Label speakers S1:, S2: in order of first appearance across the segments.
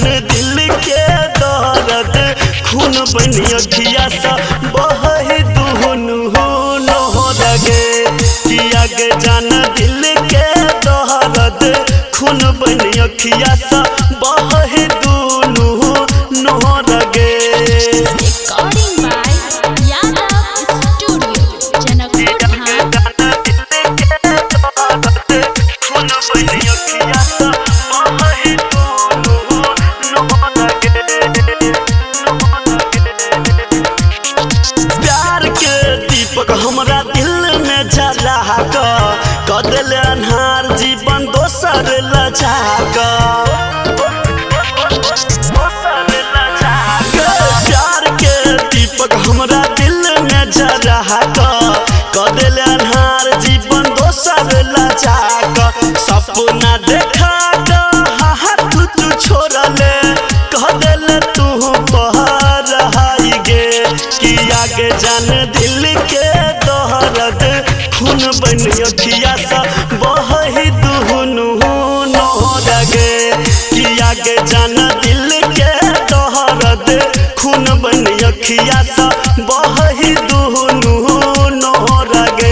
S1: दिल के दर्द खून बनी अखिया सा बहे दुहनु नहरगे किया गे जान दिल के दर्द खून बनी अखिया सा बहे दुनु नहरगे। हमरा दिल में जला कदल अन्हार जीवन दोसर लजा प्यार के दीपक हमरा दिल में जला कदल अन्हार जीवन दोसर लजा सपना देखा हाथ तू छोड़ले कह दिल तू बहर गे किया गे जान दिल के दर्द खून बनी अखिया सा बहे दुहनु नहरगे किया गे जान दिल के दर्द खून बनी अखिया सा बहे दुहनु नहरगे।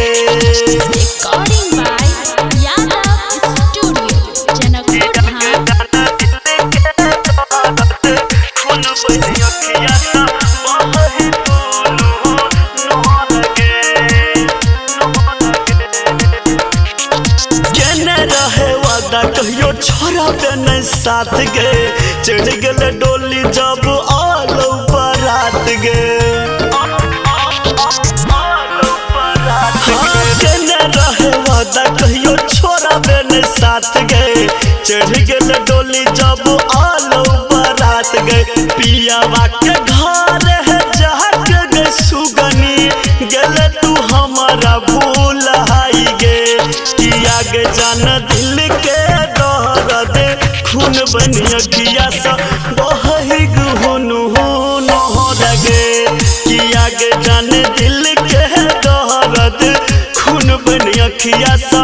S1: कहियो छोड़ा नहीं साथ गे चढ़ गए डोली जब आलो बारात गे रहे वादा कहियो छोड़ा नहीं साथ गे चढ़ गए डोली जब आलो बारात गे पियावा के घर है जाके गे सुगनी गले तू हमारा भूल हाई गे किया गे जान दिल के खून बनी अखिया सा बहे गुहनु नहरगे किया गे जान दिल के दर्द खून बनी अखिया सा